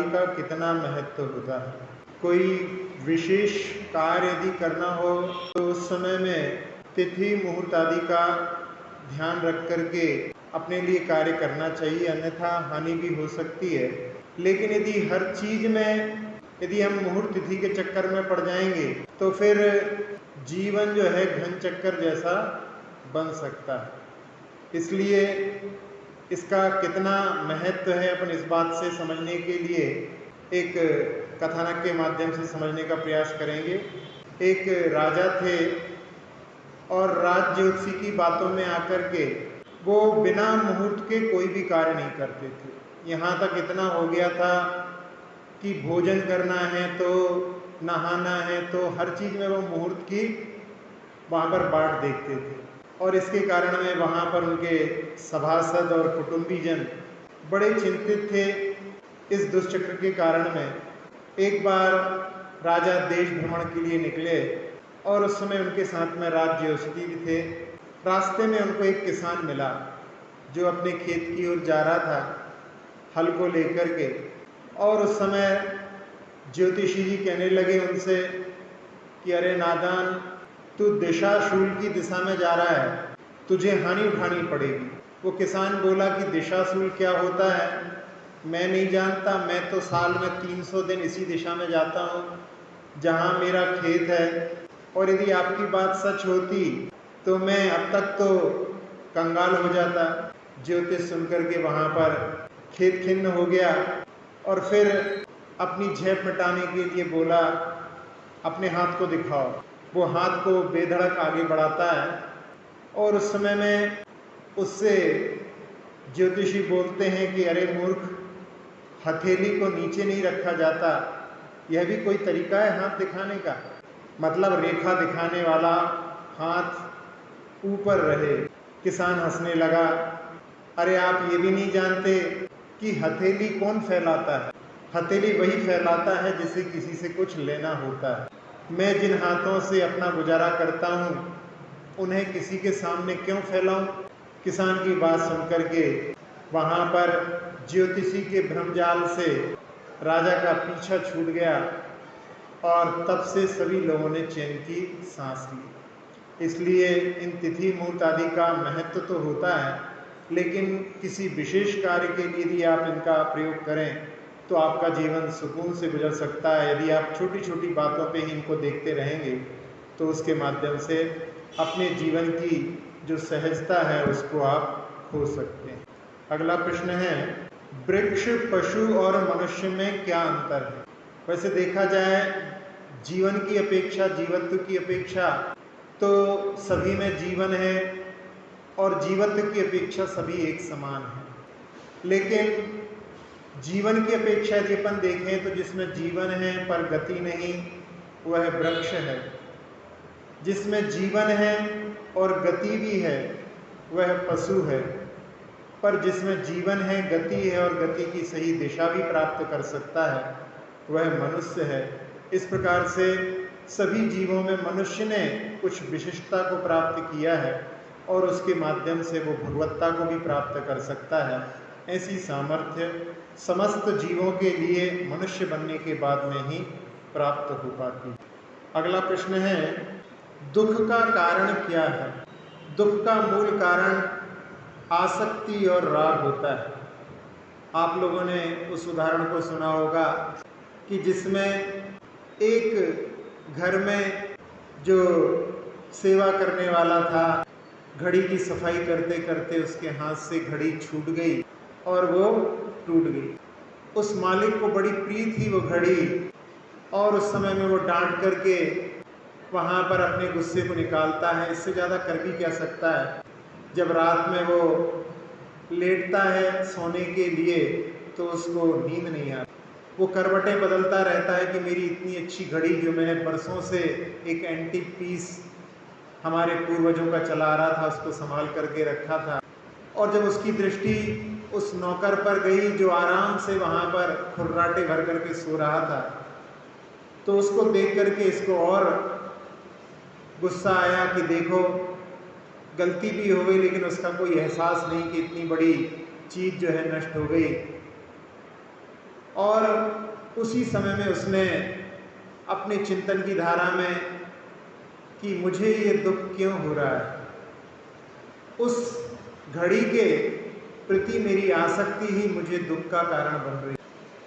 का कितना महत्व होता है। कोई विशेष कार्य यदि करना हो तो उस समय में तिथि मुहूर्त आदि का ध्यान रख करके अपने लिए कार्य करना चाहिए, अन्यथा हानि भी हो सकती है। लेकिन यदि हर चीज में यदि हम मुहूर्त तिथि के चक्कर में पड़ जाएंगे तो फिर जीवन जो है घन चक्कर जैसा बन सकता है। इसलिए इसका कितना महत्व है अपन इस बात से समझने के लिए एक कथानक के माध्यम से समझने का प्रयास करेंगे। एक राजा थे और राज ज्योतिषी की बातों में आकर के वो बिना मुहूर्त के कोई भी कार्य नहीं करते थे। यहाँ तक इतना हो गया था कि भोजन करना है तो नहाना है तो हर चीज में वो मुहूर्त की वहाँ पर बाट देखते थे। और इसके कारण में वहाँ पर उनके सभासद और कुटुंबीजन बड़े चिंतित थे इस दुष्चक्र के कारण में। एक बार राजा देश भ्रमण के लिए निकले और उस समय उनके साथ में राज्य ज्योतिषी भी थे। रास्ते में उनको एक किसान मिला जो अपने खेत की ओर जा रहा था हल को लेकर के। और उस समय ज्योतिषी जी कहने लगे उनसे कि अरे नादान, तू दिशाशूल की दिशा में जा रहा है, तुझे हानि उठानी पड़ेगी। वो किसान बोला कि दिशाशूल क्या होता है मैं नहीं जानता, मैं तो साल में 300 दिन इसी दिशा में जाता हूँ जहाँ मेरा खेत है, और यदि आपकी बात सच होती तो मैं अब तक तो कंगाल हो जाता। ज्योतिष सुनकर के वहाँ पर खेत खिन्न हो गया और फिर अपनी झेप मिटाने के लिए बोला अपने हाथ को दिखाओ। वो हाथ को बेधड़क आगे बढ़ाता है और उस समय में उससे ज्योतिषी बोलते हैं कि अरे मूर्ख, हथेली को नीचे नहीं रखा जाता, यह भी कोई तरीका है हाथ दिखाने का? मतलब रेखा दिखाने वाला हाथ ऊपर रहे। किसान हंसने लगा, अरे आप ये भी नहीं जानते कि हथेली कौन फैलाता है? हथेली वही फैलाता है जिसे किसी से कुछ लेना होता है। मैं जिन हाथों से अपना गुजारा करता हूँ उन्हें किसी के सामने क्यों फैलाऊं? किसान की बात सुनकर के वहाँ पर ज्योतिषी के भ्रमजाल से राजा का पीछा छूट गया और तब से सभी लोगों ने चैन की सांस ली। इसलिए इन तिथि मुहूर्त आदि का महत्व तो होता है, लेकिन किसी विशेष कार्य के लिए यदि आप इनका प्रयोग करें तो आपका जीवन सुकून से गुजर सकता है। यदि आप छोटी छोटी बातों पे ही इनको देखते रहेंगे तो उसके माध्यम से अपने जीवन की जो सहजता है उसको आप खो सकते हैं। अगला प्रश्न है, वृक्ष, पशु और मनुष्य में क्या अंतर है? वैसे देखा जाए जीवन की अपेक्षा, जीवत्व की अपेक्षा तो सभी में जीवन है और जीवत्व की अपेक्षा सभी एक समान है। लेकिन जीवन की अपेक्षा यदि अपन देखें तो जिसमें जीवन है पर गति नहीं वह वृक्ष है। जिसमें जीवन है और गति भी है वह पशु है। पर जिसमें जीवन है, गति है और गति की सही दिशा भी प्राप्त कर सकता है वह मनुष्य है। इस प्रकार से सभी जीवों में मनुष्य ने कुछ विशिष्टता को प्राप्त किया है और उसके माध्यम से वो भगवत्ता को भी प्राप्त कर सकता है। ऐसी सामर्थ्य समस्त जीवों के लिए मनुष्य बनने के बाद में ही प्राप्त हो पाती है। अगला प्रश्न है, दुख का कारण क्या है? दुख का मूल कारण आसक्ति और राग होता है। आप लोगों ने उस उदाहरण को सुना होगा कि जिसमें एक घर में जो सेवा करने वाला था, घड़ी की सफाई करते करते उसके हाथ से घड़ी छूट गई और वो टूट गई। उस मालिक को बड़ी प्रिय थी वो घड़ी और उस समय में वो डांट करके वहाँ पर अपने गुस्से को निकालता है। इससे ज़्यादा कर भी क्या सकता है? जब रात में वो लेटता है सोने के लिए तो उसको नींद नहीं आती। वो करवटें बदलता रहता है कि मेरी इतनी अच्छी घड़ी जो मैंने बरसों से एक एंटीक पीस हमारे पूर्वजों का चला आ रहा था उसको संभाल करके रखा था। और जब उसकी दृष्टि उस नौकर पर गई जो आराम से वहाँ पर खुर्राटे भर करके सो रहा था तो उसको देख करके इसको और गुस्सा आया कि देखो गलती भी हो गई लेकिन उसका कोई एहसास नहीं कि इतनी बड़ी चीज जो है नष्ट हो गई। और उसी समय में उसने अपने चिंतन की धारा में कि मुझे ये दुख क्यों हो रहा है, उस घड़ी के प्रति मेरी आसक्ति ही मुझे दुख का कारण बन रही है।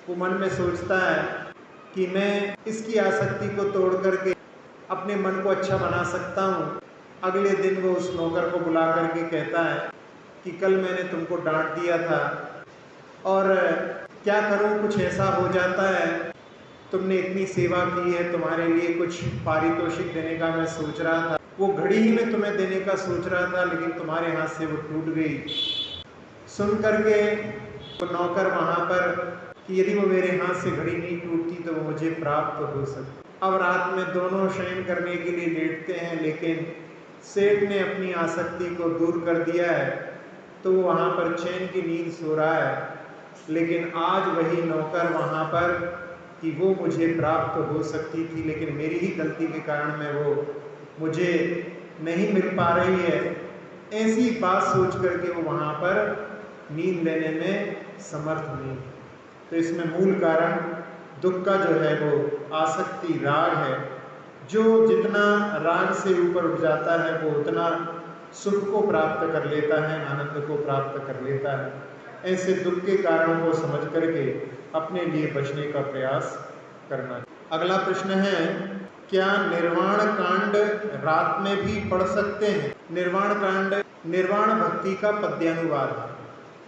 वो मन में सोचता है कि मैं इसकी आसक्ति को तोड़ करके अपने मन को अच्छा बना सकता हूँ। अगले दिन वो उस नौकर को बुला करके कहता है कि कल मैंने तुमको डांट दिया था और क्या करूँ, कुछ ऐसा हो जाता है, तुमने इतनी सेवा की है, तुम्हारे लिए कुछ पारितोषिक देने का मैं सोच रहा था, वो घड़ी ही मैं तुम्हें देने का सोच रहा था, लेकिन तुम्हारे हाथ से वो टूट गई। सुन करके वो नौकर वहाँ पर कि यदि वो मेरे हाथ से घड़ी नहीं टूटती तो वो मुझे प्राप्त हो सकती। अब रात में दोनों शयन करने के लिए लेटते हैं, लेकिन सेठ ने अपनी आसक्ति को दूर कर दिया है, तो वो वहाँ पर चैन की नींद सो रहा है। लेकिन आज वही नौकर वहाँ पर कि वो मुझे प्राप्त हो सकती थी, लेकिन मेरी ही गलती के कारण में वो मुझे नहीं मिल पा रही है, ऐसी बात सोच करके वो वहाँ पर नींद लेने में समर्थ नहीं। तो इसमें मूल कारण दुख का जो है वो आसक्ति, राग है। जो जितना राग से ऊपर उठ जाता है वो उतना सुख को प्राप्त कर लेता है, आनंद को प्राप्त कर लेता है। ऐसे दुख के कारणों को समझ करके अपने लिए बचने का प्रयास करना। अगला प्रश्न है, क्या निर्वाण कांड रात में भी पढ़ सकते हैं? निर्वाण कांड निर्वाण भक्ति का पद्यानुवाद है।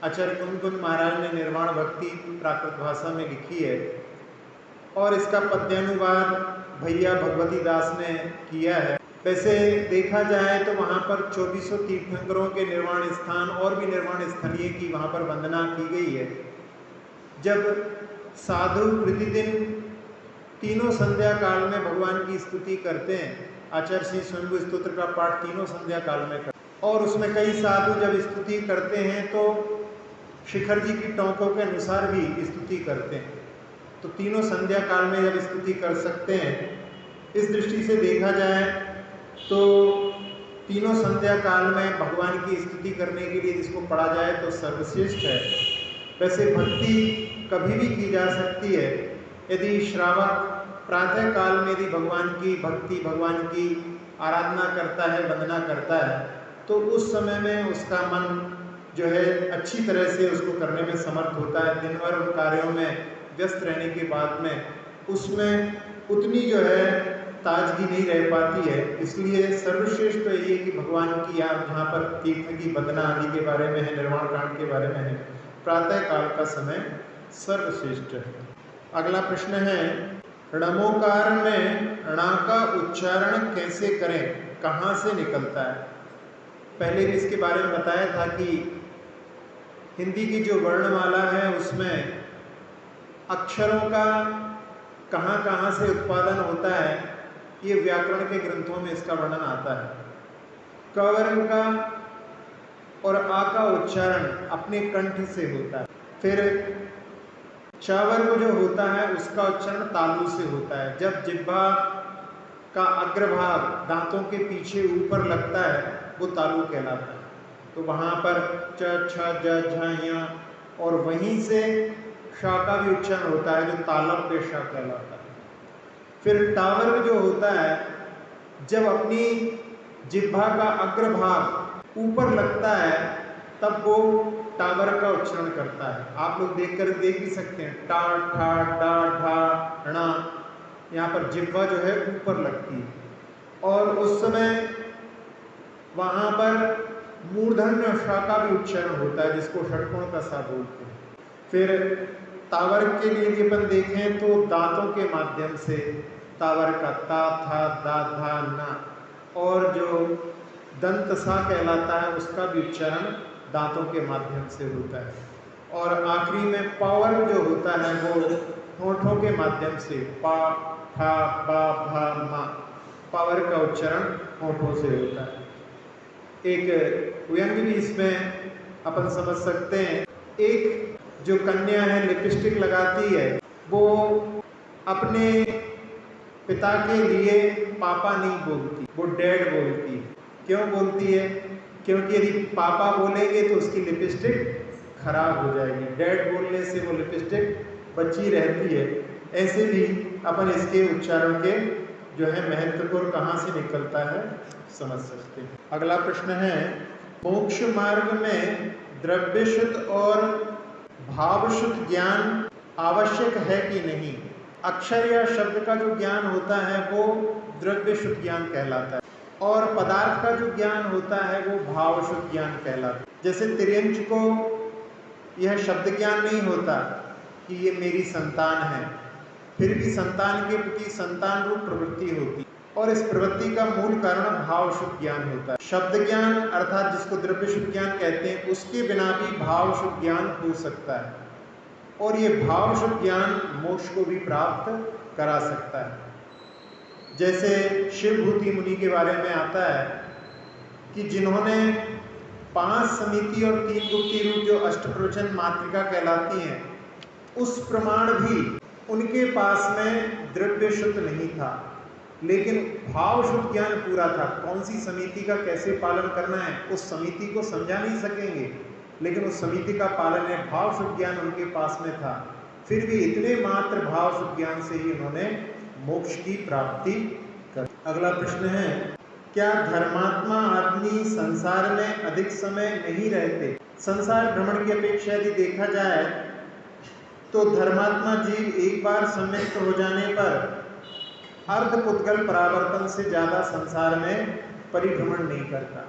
आचार्य कुंद महाराज ने निर्वाण भक्ति प्राकृत भाषा में लिखी है और इसका पद्यानुवाद भैया भगवती दास ने किया है। वैसे देखा जाए तो वहाँ पर 2400 तीर्थंकरों के निर्वाण स्थान और भी निर्वाण स्थलीय की वहाँ पर वंदना की गई है। जब साधु प्रतिदिन तीनों संध्या काल में भगवान की स्तुति करते हैं, आचार्य श्री स्वयंभू स्तोत्र का पाठ तीनों संध्या काल में करते हैं, और उसमें कई साधु जब स्तुति करते हैं तो शिखर जी की टोंकों के अनुसार भी स्तुति करते हैं। तो तीनों संध्या काल में जब स्तुति कर सकते हैं, इस दृष्टि से देखा जाए तो तीनों संध्या काल में भगवान की स्तुति करने के लिए जिसको पढ़ा जाए तो सर्वश्रेष्ठ है। वैसे भक्ति कभी भी की जा सकती है। यदि श्रावक प्रातः काल में यदि भगवान की भक्ति, भगवान की आराधना करता है, वंदना करता है, तो उस समय में उसका मन जो है अच्छी तरह से उसको करने में समर्थ होता है। दिन भर उन कार्यों में व्यस्त रहने के बाद में उसमें उतनी जो है ताजगी नहीं रह पाती है। इसलिए सर्वश्रेष्ठ तो ये कि भगवान की जहाँ पर तीर्थ की वंदना आदि के बारे में है, निर्वाण कांड के बारे में है, प्रातः काल का समय सर्वश्रेष्ठ है। अगला प्रश्न है, णमोकार में ण का उच्चारण कैसे करें, कहाँ से निकलता है? पहले भी इसके बारे में बताया था कि हिंदी की जो वर्णमाला है उसमें अक्षरों का कहाँ कहाँ से उत्पादन होता है, ये व्याकरण के ग्रंथों में इसका वर्णन आता है। क वर्ण का और आ का उच्चारण अपने कंठ से होता है। फिर च वर्ग जो होता है उसका उच्चारण तालु से होता है। जब जिह्वा का अग्रभाग दांतों के पीछे ऊपर लगता है वो तालु कहलाता है। तो वहाँ पर च, छ, ज, झ, य और वहीं से श का भी उच्चारण होता है जो तालम पे श कहलाता है। फिर टावर्ग जो होता है, जब अपनी जिह्वा का अग्रभाग ऊपर लगता है तब वो टावर का उच्चारण करता है। आप लोग देख भी सकते हैं, टा, ठा, डा, ढा, णा, यहाँ पर जिह्वा जो है ऊपर लगती है और उस समय वहाँ पर मूर्धन्य श का भी उच्चारण होता है जिसको षट्कोण का सा बोलते हैं। फिर तावर्ग के लिए यदि अपन देखें तो दांतों के माध्यम से तावर्ग का ता, था, दा, धा, ना, और जो दंत सा कहलाता है उसका भी उच्चारण दांतों के माध्यम से होता है। और आखिरी में पावर्ग जो होता है वो होठों के माध्यम से पा, फा, बा, भा, मा, पावर का उच्चारण होठों से होता है। एक व्यंग भी इसमें अपन समझ सकते हैं। एक जो कन्या है लिपस्टिक लगाती है, वो अपने पिता के लिए पापा नहीं बोलती, वो डैड बोलती है। क्यों बोलती है? क्योंकि यदि पापा बोलेंगे तो उसकी लिपस्टिक खराब हो जाएगी। डैड बोलने से वो लिपस्टिक बची रहती है। ऐसे भी अपन इसके उच्चारण के जो है महत्व को कहाँ से निकलता है समझ सकते हैं। अगला प्रश्न है, मोक्ष मार्ग में द्रव्य शुद्ध और भाव शुद्ध ज्ञान आवश्यक है कि नहीं? अक्षर या शब्द का जो ज्ञान होता है वो द्रव्य शुद्ध ज्ञान कहलाता है और पदार्थ का जो ज्ञान होता है वो भाव शुद्ध ज्ञान कहलाता है। जैसे तिर्यंच को यह शब्द ज्ञान नहीं होता कि ये मेरी संतान है, फिर भी संतान के प्रति संतान रूप प्रवृत्ति होती है और इस प्रवृत्ति का मूल कारण भाव शुद्ध ज्ञान होता है। शब्द ज्ञान अर्थात जिसको द्रव्य शुद्ध ज्ञान कहते हैं, उसके बिना भी भाव शुद्ध ज्ञान हो सकता है और ये भाव शुद्ध ज्ञान मोक्ष को भी प्राप्त करा सकता है। जैसे शिवभूति मुनि के बारे में आता है कि जिन्होंने 5 समिति और 3 गुप्ती रूप जो अष्टप्रवचन मातृका कहलाती हैं, उस प्रमाण भी उनके पास में द्रव्य शुद्ध नहीं था, लेकिन भाव शुद्ध ज्ञान पूरा था। कौन सी समिति का कैसे पालन करना है उस समिति को समझा नहीं सकेंगे, लेकिन उस समिति का पालन है, भाव शुद्ध ज्ञान उनके पास में था। फिर भी इतने मात्र भाव शुद्ध ज्ञान से ही उन्होंने मोक्ष की प्राप्ति कर। अगला प्रश्न है, क्या धर्मात्मा आदमी संसार में अधिक समय नहीं रहते? संसार भ्रमण की अपेक्षा यदि देखा जाए तो धर्मात्मा जीव एक बार सम्मिलित हो जाने पर अर्धपुद्गल परावर्तन से ज्यादा संसार में परिभ्रमण नहीं करता।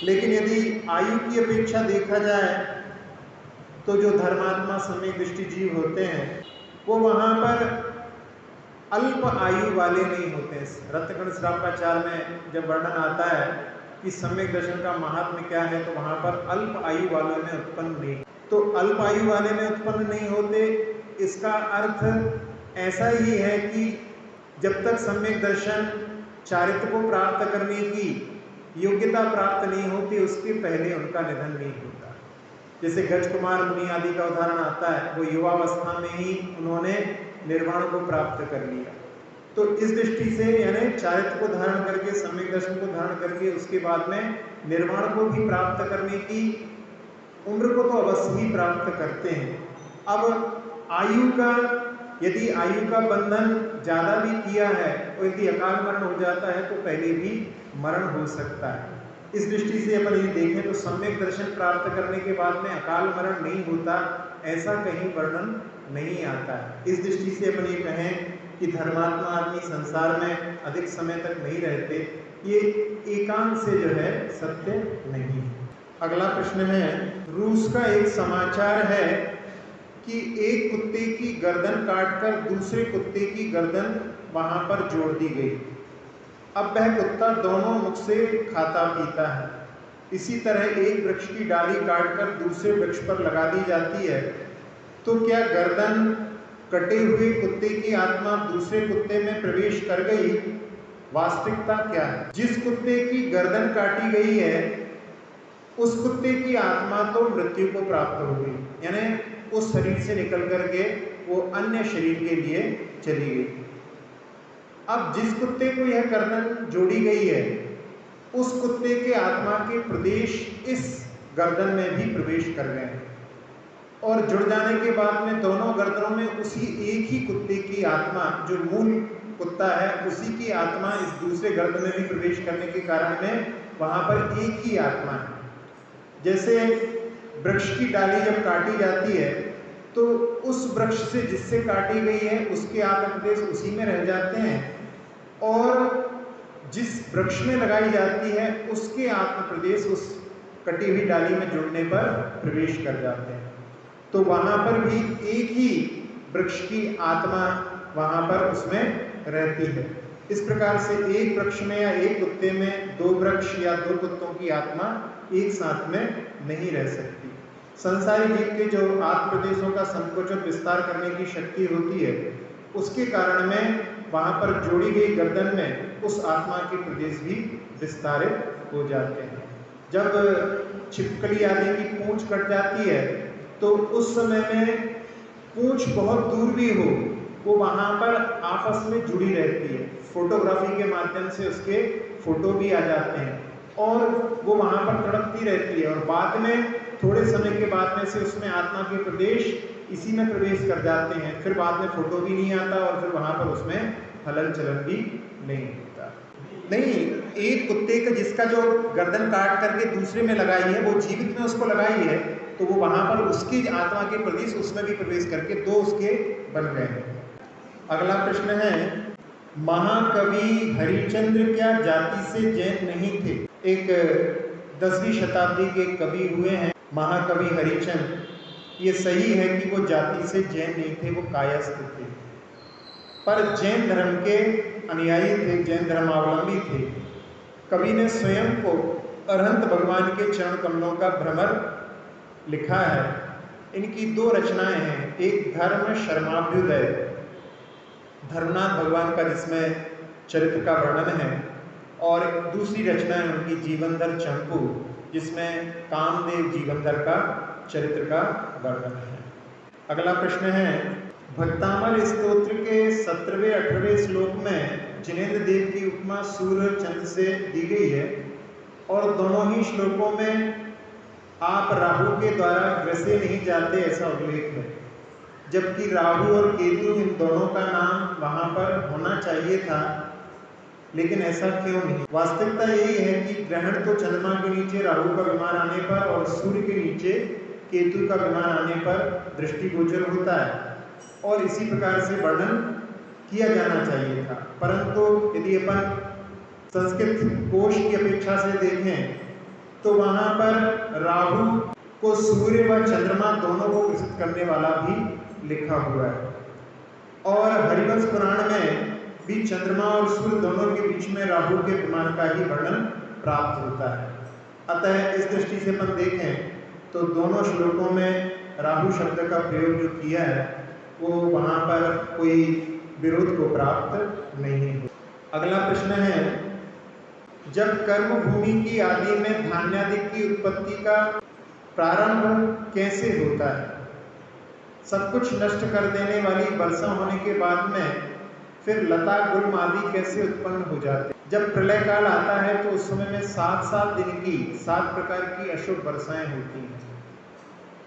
लेकिन यदि आयु की अपेक्षा देखा जाए तो जो धर्मात्मा सम्यक दृष्टि जीव होते हैं वो वहां पर अल्प आयु वाले नहीं होते हैं। रत्नखंड श्रापाचार में जब वर्णन आता है कि सम्यक दर्शन का महात्म्य क्या है, तो वहां पर अल्प आयु वालों में उत्पन्न नहीं, तो अल्प आयु वाले में उत्पन्न नहीं होते, इसका अर्थ ऐसा ही है कि जब तक सम्यक दर्शन चारित्र को प्राप्त करने की योग्यता प्राप्त नहीं होती, उसके पहले उनका निधन नहीं होता। जैसे गज कुमार मुनि आदि का उदाहरण आता है, वो युवावस्था में ही उन्होंने निर्वाण को प्राप्त कर लिया। तो इस दृष्टि से यानी चारित्र को धारण करके, सम्यक दर्शन को धारण करके उसके बाद में निर्वाण को भी प्राप्त करने की उम्र को तो अवश्य ही प्राप्त करते हैं। अब आयु का, यदि आयु का बंधन ज्यादा भी किया है और यदि अकाल मरण हो जाता है तो पहले भी मरण हो सकता है। इस दृष्टि से अपन ये देखें तो सम्यक दर्शन प्राप्त करने के बाद में अकाल मरण नहीं होता, ऐसा कहीं वर्णन नहीं आता है। इस दृष्टि से अपन ये कहें कि धर्मात्मा आदमी संसार में अधिक समय तक नहीं रहते, ये एकांत से जो है सत्य नहीं है। अगला प्रश्न है, रूस का एक समाचार है कि एक कुत्ते की गर्दन काटकर दूसरे कुत्ते की गर्दन वहां पर जोड़ दी गई। अब वह कुत्ता दोनों मुख से खाता पीता है। इसी तरह एक वृक्ष की डाली काटकर दूसरे वृक्ष पर लगा दी जाती है, तो क्या गर्दन कटे हुए कुत्ते की आत्मा दूसरे कुत्ते में प्रवेश कर गई? वास्तविकता क्या है? जिस कुत्ते की गर्दन काटी गई है उस कुत्ते की आत्मा तो मृत्यु को प्राप्त हो गई, यानी उस शरीर से निकल करके वो अन्य शरीर के लिए चली गई। अब जिस कुत्ते को यह गर्दन जोड़ी गई है उस कुत्ते के आत्मा के प्रदेश इस गर्दन में भी प्रवेश कर गए हैं और जुड़ जाने के बाद में दोनों गर्दनों में उसी एक ही कुत्ते की आत्मा, जो मूल कुत्ता है उसी की आत्मा इस दूसरे गर्दन में भी प्रवेश करने के कारण में वहां पर एक ही आत्मा है। जैसे वृक्ष की डाली जब काटी जाती है तो उस वृक्ष से जिससे काटी गई है उसके आत्म प्रदेश उसी में रह जाते हैं और जिस वृक्ष में लगाई जाती है उसके आत्म प्रदेश उस कटी हुई डाली में जुड़ने पर प्रवेश कर जाते हैं। तो वहां पर भी एक ही वृक्ष की आत्मा वहां पर उसमें रहती है। इस प्रकार से एक वृक्ष में या एक कुत्ते में दो वृक्ष या दो कुत्तों की आत्मा एक साथ में नहीं रह सकती। संसारी जीव के जो आत्म प्रदेशों का संकोचन विस्तार करने की शक्ति होती है उसके कारण में वहां पर जोड़ी गई गर्दन में उस आत्मा के प्रदेश भी विस्तारित हो जाते हैं। जब छिपकली आदि की पूंछ कट जाती है तो उस समय में पूंछ बहुत दूर भी हो वो वहां पर आपस में जुड़ी रहती है। फोटोग्राफी के माध्यम से उसके फोटो भी आ जाते हैं और वो वहां पर तड़पती रहती है और बाद में थोड़े समय के बाद में से उसमें आत्मा के प्रदेश इसी में प्रवेश कर जाते हैं, फिर बाद में फोटो भी नहीं आता और फिर वहाँ पर उसमें हलन चलन भी नहीं होता। नहीं, एक कुत्ते का जिसका जो गर्दन काट करके दूसरे में लगाई है, वो जीवित में उसको लगाई है, तो वो वहाँ पर उसकी आत्मा के प्रदेश उसमें भी प्रवेश करके दो उसके बन गए हैं। अगला प्रश्न है, महाकवि हरिश्चंद्र क्या जाति से जैन नहीं थे? एक 10वीं शताब्दी के कवि हुए हैं महाकवि हरिश्चंद्र। ये सही है कि वो जाति से जैन नहीं थे, वो कायस्थ थे, पर जैन धर्म के अनुयायी थे, जैन धर्मावलंबी थे। कवि ने स्वयं को अरहंत भगवान के चरण कमलों का भ्रमर लिखा है। इनकी दो रचनाएं हैं, एक धर्म शर्माभ्युदय, धर्मनाथ भगवान का जिसमें चरित्र का वर्णन है, और दूसरी रचना है उनकी जीवनधर चंपू, जिसमें कामदेव जीवनधर का चरित्र का वर्णन है। अगला प्रश्न है, भक्तामल स्तोत्र के 17वें 18वें श्लोक में जिनेंद्र देव की उपमा सूर्य चंद्र से दी गई है, और दोनों ही श्लोकों में आप राहु के द्वारा ग्रसे नहीं जाते ऐसा उल्लेख है, जबकि राहु और केतु इन दोनों का नाम वहां पर होना चाहिए था, लेकिन ऐसा क्यों नहीं? वास्तविकता यही है कि ग्रहण तो चंद्रमा के नीचे राहु का विमान आने पर और सूर्य के नीचे केतु का विमान आने पर दृष्टिगोचर होता है, और इसी प्रकार से वर्णन किया जाना चाहिए था। परंतु यदि अपन संस्कृत कोश की अपेक्षा से देखें तो वहां पर राहु को सूर्य व चंद्रमा दोनों को ग्रसित करने वाला भी लिखा हुआ है, और हरिवंश पुराण में भी चंद्रमा और सूर्य दोनों के बीच में राहु के विमान का ही वर्णन प्राप्त होता है। अतः इस दृष्टि से अपन देखें तो दोनों श्लोकों में राहु शब्द का प्रयोग जो किया है वो वहां पर कोई विरोध को प्राप्त नहीं हो। अगला प्रश्न है, जब कर्म भूमि की आदि में धान्यादि की उत्पत्ति का प्रारंभ कैसे होता है? सब कुछ नष्ट कर देने वाली वर्षा होने के बाद में फिर लता गुल्म आदि कैसे उत्पन्न हो जाते? जब प्रलय काल आता है तो उस समय में 7 दिन की 7 प्रकार की अशुभ वर्षाएं होती हैं,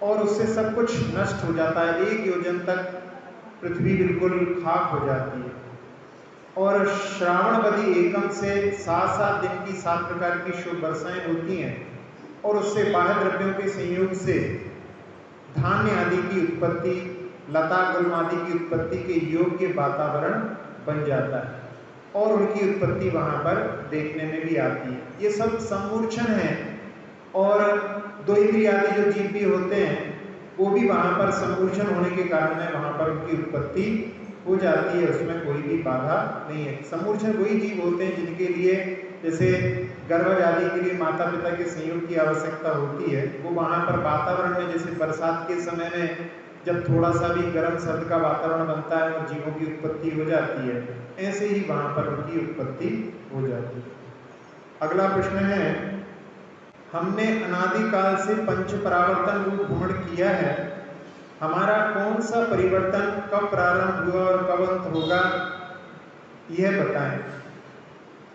और उससे सब कुछ नष्ट हो जाता है। 1 योजन तक पृथ्वी बिल्कुल खाक हो जाती है, और श्रावणवदी एकम से 7 दिन की 7 प्रकार की शुभ वर्षाएं होती हैं, और उससे बाह्य द्रव्यों के संयोग से धान्य आदि की उत्पत्ति, लता गुल्म आदि की उत्पत्ति के योग्य वातावरण बन जाता है, और उनकी उत्पत्ति वहां पर देखने में भी आती है। ये सब सम्मूर्छन है, और 2 इंद्रिय आदि जो जीव भी होते हैं वो भी वहां पर सम्मूर्छन होने के कारण में वहां पर उनकी उत्पत्ति हो जाती है, उसमें कोई भी बाधा नहीं है। सम्मूर्छन वही जीव होते हैं जिनके लिए जैसे गर्भज आदि के लिए माता पिता के संयोग की आवश्यकता होती है, वो वहां पर वातावरण में, जैसे बरसात के समय में जब थोड़ा सा भी गर्म सर्द का वातावरण बनता है और जीवों की उत्पत्ति हो जाती है, ऐसे ही वहां पर उनकी उत्पत्ति हो जाती है। अगला प्रश्न है, हमने अनादिकाल से पंच परावर्तन रूप भ्रमण किया है, हमारा कौन सा परिवर्तन कब प्रारंभ हुआ और कब अंत होगा, यह बताएं।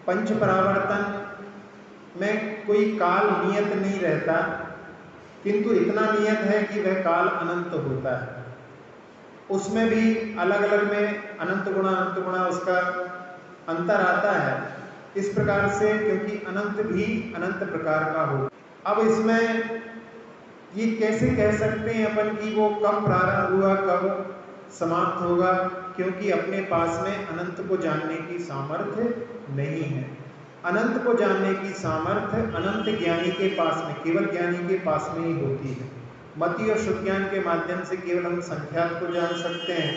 पंच परावर्तन में कोई काल नियत नहीं रहता, किंतु इतना नियत है कि वह काल अनंत होता है। उसमें भी अलग अलग में अनंत गुणा उसका अंतर आता है, इस प्रकार से, क्योंकि अनंत भी अनंत प्रकार का हो। अब इसमें ये कैसे कह सकते हैं अपन कि वो कब प्रारंभ हुआ कब समाप्त होगा, क्योंकि अपने पास में अनंत को जानने की सामर्थ्य नहीं है। अनंत को जानने की सामर्थ्य अनंत ज्ञानी के पास में, केवल ज्ञानी के पास में ही होती है। मति और शुद्ध ज्ञान के माध्यम से केवल हम संख्यात को जान सकते हैं,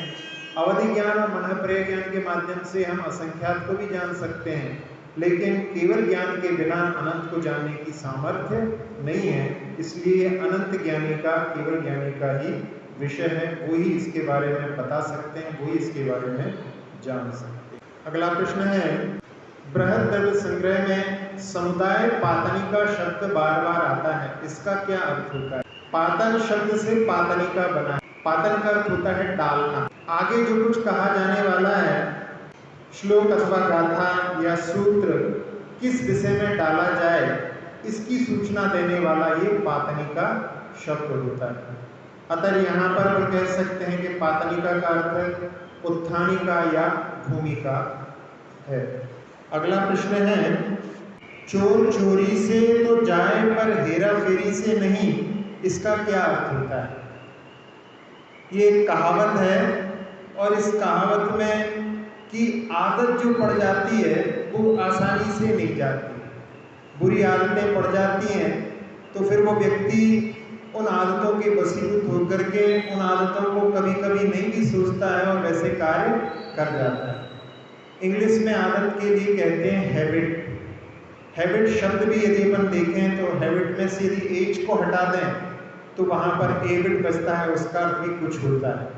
अवधि ज्ञान और मनःप्रय ज्ञान के माध्यम से हम असंख्यात को भी जान सकते हैं, लेकिन केवल ज्ञान के बिना अनंत को जानने की सामर्थ्य नहीं है। इसलिए अनंत ज्ञानी का, केवल ज्ञानी का ही विषय है, वो ही इसके बारे में बता सकते हैं, वो ही इसके बारे में जान सकते हैं। अगला प्रश्न है, बृहद द्रव्य संग्रह में समुदाय पातनिका शब्द बार बार आता है, इसका क्या अर्थ होता है? पातन शब्द से पातनिका बना है, पातन का अर्थ होता है डालना। आगे जो कुछ कहा जाने वाला है, श्लोक अथवा गाथा या सूत्र किस विषय में डाला जाए, इसकी सूचना देने वाला ये पातनिका शब्द होता है। अतः यहाँ पर हम कह सकते हैं कि पातनिका का अर्थ उत्थानिका या भूमिका है। अगला प्रश्न है, चोर चोरी से तो जाए पर हेरा फेरी से नहीं, इसका क्या अर्थ होता है? ये एक कहावत है और इस कहावत में की आदत जो पड़ जाती है वो आसानी से नहीं जाती। बुरी आदतें पड़ जाती हैं तो फिर वो व्यक्ति उन आदतों के वशीभूत होकर के उन आदतों को कभी कभी नहीं भी सोचता है और वैसे कार्य कर जाता है। इंग्लिश में आदत के लिए कहते हैं हैबिट। हैबिट शब्द भी यदि अपन देखें तो हैबिट में से यदि एच को हटा दें तो वहाँ पर एबिट बचता है, उसका अर्थ भी कुछ होता है।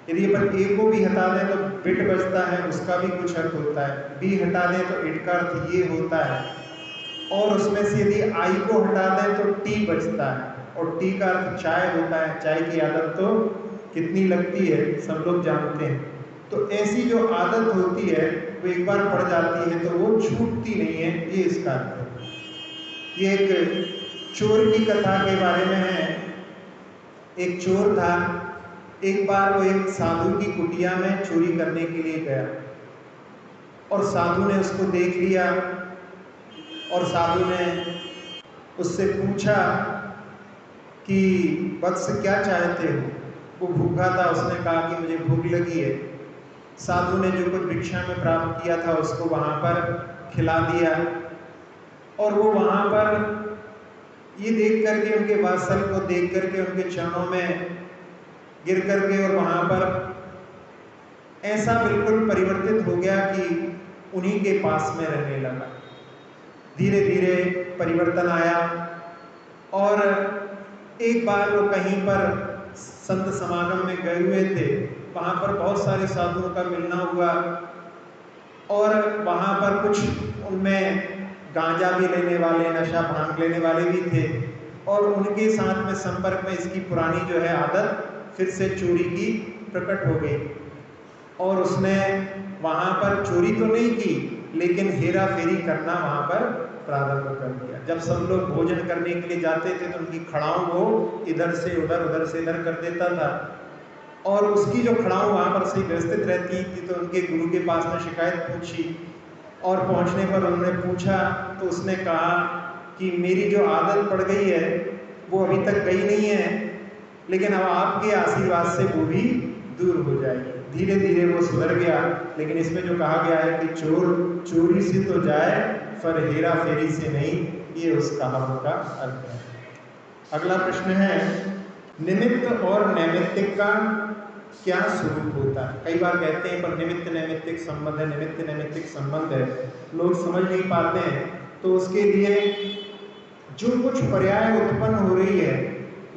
यदि अपन ए को भी हटा दें तो बिट बचता है, उसका भी कुछ अर्थ होता है। बी हटा दें तो इट का अर्थ ये होता है, और उसमें से यदि आई को हटा दें तो टी बचता है, और टी का अर्थ चाय होता है। चाय की आदत तो कितनी लगती है सब लोग जानते हैं। तो ऐसी जो आदत होती है वो एक बार पड़ जाती है तो वो छूटती नहीं है, ये इसका अर्थ है। ये एक चोर की कथा के बारे में है। एक चोर था, एक बार वो एक साधु की कुटिया में चोरी करने के लिए गया और साधु ने उसको देख लिया और साधु ने उससे पूछा कि वत्स क्या चाहते हो? वो भूखा था, उसने कहा कि मुझे भूख लगी है। साधु ने जो कुछ भिक्षा में प्राप्त किया था उसको वहाँ पर खिला दिया और वो वहाँ पर ये देख करके, उनके वात्सल को देख करके उनके चरणों में गिर करके और वहाँ पर ऐसा बिल्कुल परिवर्तित हो गया कि उन्हीं के पास में रहने लगा। धीरे धीरे परिवर्तन आया और एक बार वो कहीं पर संत समागम में गए हुए थे, वहाँ पर बहुत सारे साधुओं का मिलना हुआ और वहाँ पर कुछ उनमें गांजा भी लेने वाले, नशा भांग लेने वाले भी थे और उनके साथ में संपर्क में इसकी पुरानी जो है आदत फिर से चोरी की प्रकट हो गई और उसने वहाँ पर चोरी तो नहीं की लेकिन हेरा फेरी करना वहाँ पर प्रारंभ कर दिया। जब सब लोग भोजन करने के लिए जाते थे तो उनकी खड़ाऊ वो इधर से उधर से इधर कर देता था और उसकी जो खड़ाऊ वहाँ पर से व्यवस्थित रहती थी। तो उनके गुरु के पास में शिकायत पूछी और पहुँचने पर उन्होंने पूछा तो उसने कहा कि मेरी जो आदत पड़ गई है वो अभी तक गई नहीं है, लेकिन अब आपके आशीर्वाद से वो भी दूर हो जाएगी। धीरे धीरे वो सुधर गया। लेकिन इसमें जो कहा गया है कि चोर चोरी से तो जाए पर हेरा फेरी से नहीं, ये उस कहावत का अर्थ है। अगला प्रश्न है, निमित्त और नैमित्तिक का क्या स्वरूप होता है? कई बार कहते हैं पर निमित्त नैमित्तिक संबंध है, निमित्त नैमित्तिक संबंध है, लोग समझ नहीं पाते हैं। तो उसके लिए जो कुछ पर्याय उत्पन्न हो रही है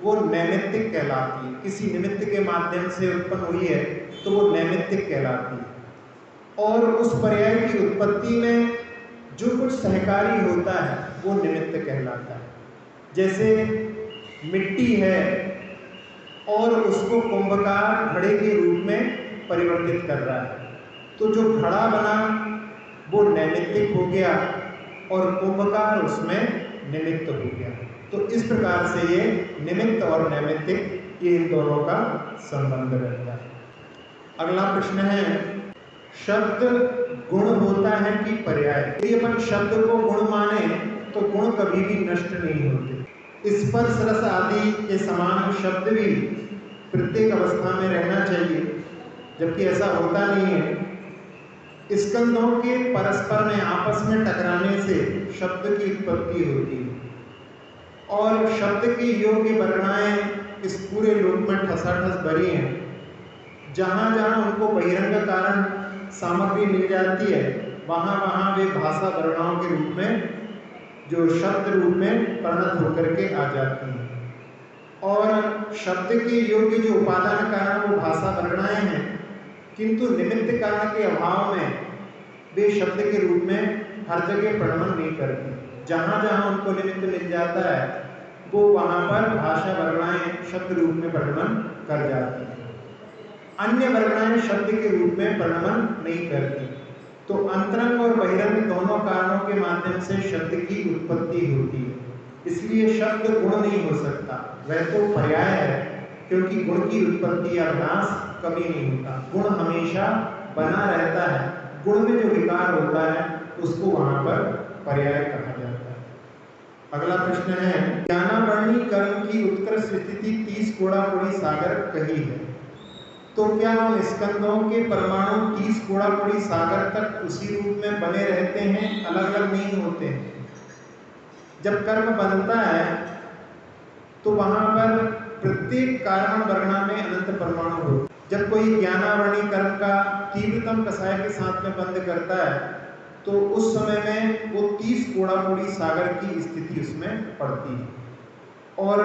वो नैमित्तिक कहलाती है। किसी निमित्त के माध्यम से उत्पन्न हुई है तो वो नैमित्तिक कहलाती है और उस पर्याय की उत्पत्ति में जो कुछ सहकारी होता है वो निमित्त कहलाता है। जैसे मिट्टी है और उसको कुंभकार घड़े के रूप में परिवर्तित कर रहा है, तो जो घड़ा बना वो नैमित्तिक हो गया और कुंभकार उसमें निमित्त हो गया। तो इस प्रकार से ये निमित्त और नैमित्तिक ये इन दोनों का संबंध रहता है। अगला प्रश्न है, शब्द गुण होता है कि पर्याय? यदि अपन शब्द को गुण माने तो गुण कभी भी नष्ट नहीं होते। स्पर्श रस आदि के समान शब्द भी प्रत्येक अवस्था में रहना चाहिए, जबकि ऐसा होता नहीं है। स्कंदों के परस्पर में आपस में टकराने से शब्द की उत्पत्ति होती है और शब्द की योग्य वर्णाएं इस पूरे लोक में ठसाठस भरी हैं। जहाँ जहाँ उनको बहिरंग कारण सामग्री मिल जाती है वहाँ वहाँ वे भाषा वर्णाओं के रूप में जो शब्द रूप में परिणत होकर के आ जाती हैं और शब्द के योग्य जो उपादान कारण वो भाषा वर्णाएं हैं, किंतु निमित्त कारण के अभाव में वे शब्द के रूप में हर जगह प्रणमन नहीं करती। जहाँ जहाँ उनको निमित्त मिल जाता है वो वहाँ पर भाषा वर्णाएं शब्द रूप में प्रणमन कर जाती हैं, अन्य वर्णाएं शब्द के रूप में प्रणमन नहीं करती। तो अंतरंग और बहिरंग दोनों कारणों के माध्यम से शब्द की उत्पत्ति होती है। इसलिए शब्द गुण नहीं हो सकता, वह तो पर्याय है क्योंकि गुण की उत्पत्ति या विनाश कभी नहीं होता, गुण हमेशा बना रहता है। गुण में जो विकार होता है उसको वहां पर पर्याय कहा जाता है। अगला प्रश्न है, ज्ञानावर्णी कर्म की उत्कृष्ट स्थिति 30 कोड़ाकोड़ी सागर कही है, तो क्या उन स्कंदों के परमाणु 30 कोड़ाकोड़ी सागर तक उसी रूप में बने रहते हैं, अलग अलग नहीं होते हैं? जब कर्म बनता है तो वहां पर प्रत्येक कारण वर्णा में अनंत परमाणु होते। जब कोई ज्ञानावर्णी कर्म का तीव्रतम कसाय के साथ में बंद करता है तो उस समय में वो 30 कोड़ाकोड़ी सागर की स्थिति उसमें पड़ती है, और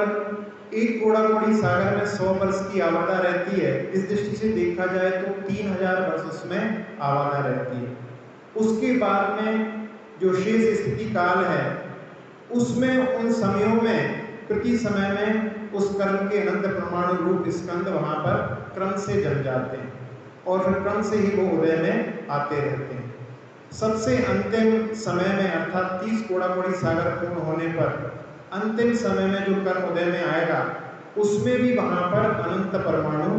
एक कोड़ाकोड़ी सागर में 100 वर्ष की आवादा रहती है। इस दृष्टि से देखा जाए तो 3000 वर्ष उसमें आवादा रहती है। उसके बाद में जो शेष स्थिति काल है उसमें उन समयों में प्रति समय में उस कर्म के अनंत परमाणु रूप स्कंद वहां पर क्रम से जम जाते हैं और फिर क्रम से ही वो उदय में आते रहते हैं। सबसे अंतिम समय में अर्थात 30 कोड़ाकोड़ी सागर पूर्ण होने पर अंतिम समय में जो कर्म उदय में आएगा उसमें भी वहां पर अनंत परमाणु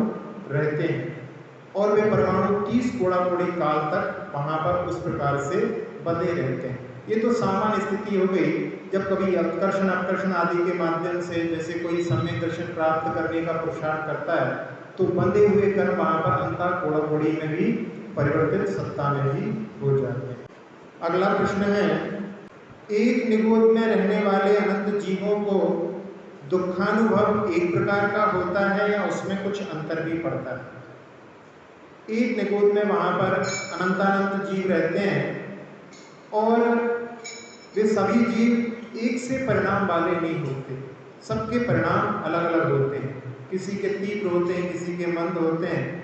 रहते हैं और वे परमाणु 30 कोड़ाकोड़ी काल तक वहां पर उस प्रकार से बंधे रहते हैं। ये तो सामान्य स्थिति हो गई। जब कभी उत्कर्षण अपकर्षण आदि के माध्यम से जैसे कोई सम्यक दर्शन प्राप्त करने का पुरुषार्थ करता है तो बंधे हुए कर्म वहां पर अंतर कोड़ाकोड़ी में भी परिवर्तित सत्ता में भी हो जाते हैं। अगला प्रश्न है, एक निगोद में रहने वाले अनंत जीवों को दुखानुभव एक प्रकार का होता है या उसमें कुछ अंतर भी पड़ता है? एक निगोद में वहां पर अनंतानंत जीव रहते हैं और वे सभी जीव एक से परिणाम वाले नहीं होते, सबके परिणाम अलग अलग होते हैं। किसी के तीव्र होते हैं, किसी के मंद होते हैं,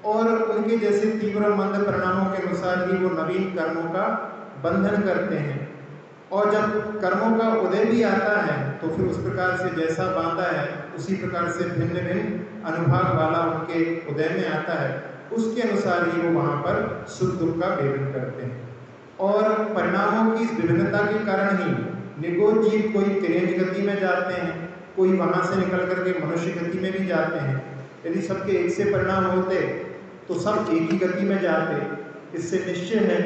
और उनके जैसे तीव्र मंद परिणामों के अनुसार ही वो नवीन कर्मों का बंधन करते हैं। और जब कर्मों का उदय भी आता है तो फिर उस प्रकार से जैसा बांधा है उसी प्रकार से भिन्न भिन्न अनुभाग वाला उनके उदय में आता है, उसके अनुसार ही वो वहाँ पर सुख दुख का भेदन करते हैं। और परिणामों की इस विभिन्नता के कारण ही निगोद जीव कोई तिर्यंज गति में जाते हैं, कोई वहाँ से निकल करके मनुष्य गति में भी जाते हैं। यदि सबके एक से परिणाम होते तो सब एक ही गति में जाते। इससे निश्चय है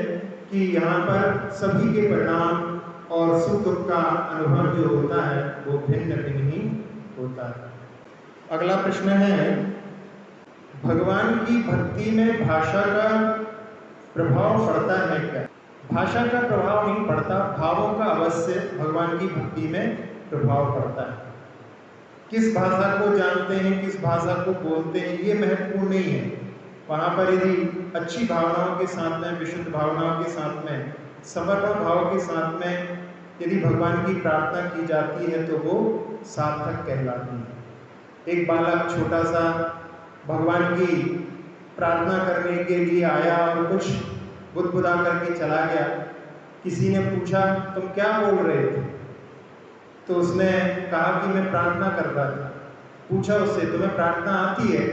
कि यहाँ पर सभी के परिणाम और सुख दुख का अनुभव जो होता है वो भिन्न भिन्न ही होता है। अगला प्रश्न है, भगवान की भक्ति में भाषा का प्रभाव पड़ता है क्या? भाषा का प्रभाव नहीं पड़ता, भावों का अवश्य भगवान की भक्ति में प्रभाव पड़ता है। किस भाषा को जानते हैं, किस भाषा को बोलते हैं, ये महत्वपूर्ण नहीं है। वहाँ पर यदि अच्छी भावनाओं के साथ में, विशुद्ध भावनाओं के साथ में, समर्पण भाव के साथ में यदि भगवान की प्रार्थना की जाती है तो वो सार्थक कहलाती है। एक बालक छोटा सा भगवान की प्रार्थना करने के लिए आया और कुछ बुदबुदा करके चला गया। किसी ने पूछा तुम क्या बोल रहे थे? तो उसने कहा कि मैं प्रार्थना कर रहा था। पूछा उससे तुम्हें प्रार्थना आती है?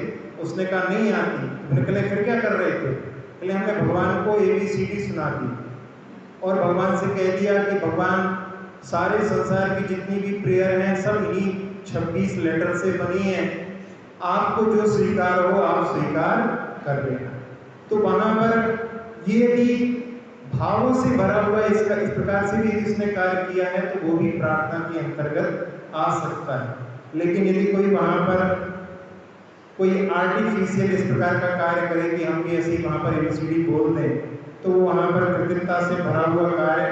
उसने कहा नहीं आती। उसने कहा फिर क्या कर रहे थे? कहले हमने भगवान को ABCD सुना दी और भगवान से कह दिया कि भगवान सारे संसार की जितनी भी प्रेयर हैं सब इन्हीं 26 लेटर से बनी है, आपको जो स्वीकार हो आप स्वीकार कर लेना। तो वहाँ पर ये भी भावों से भरा हुआ इस प्रकार से भी इसने कार्य किया है तो वो भी प्रार्थना के अंतर्गत आ सकता है। लेकिन यदि कोई वहाँ पर कोई आर्टिफिशियल इस प्रकार का कार्य करे कि हम भी ऐसे ही वहाँ पर ABCD बोल दें तो वहाँ पर कृत्रिमता से भरा हुआ कार्य,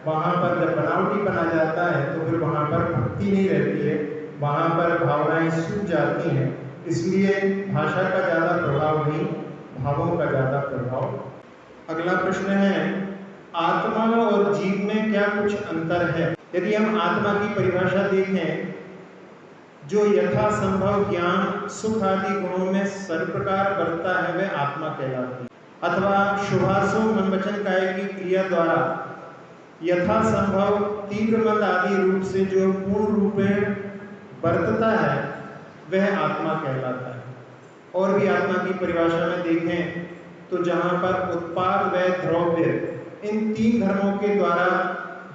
वहाँ पर जब बनावटी बना जाता है तो फिर वहाँ पर भक्ति नहीं रहती है, वहाँ पर भावनाएं सूख जाती हैं। इसलिए भाषा का ज़्यादा प्रभाव नहीं, भावों का ज़्यादा प्रभाव। अगला प्रश्न है, आत्मा और जीव में क्या कुछ अंतर है? यदि हम आत्मा की परिभाषा देखें, जो यथासंभव ज्ञान सुख आदि गुणों में सर्वप्रकार बरतता है वह आत्मा कहलाती है। अथवा शुभाशु मन वचन काय की क्रिया द्वारा यथासंभव तीव्र मद आदि रूप से जो पूर्ण रूपेण बरतता है वह आत्मा कहलाता है। और भी आत्मा की परिभाषा में देखें तो जहाँ पर उत्पाद व द्रव्य इन 3 धर्मों के द्वारा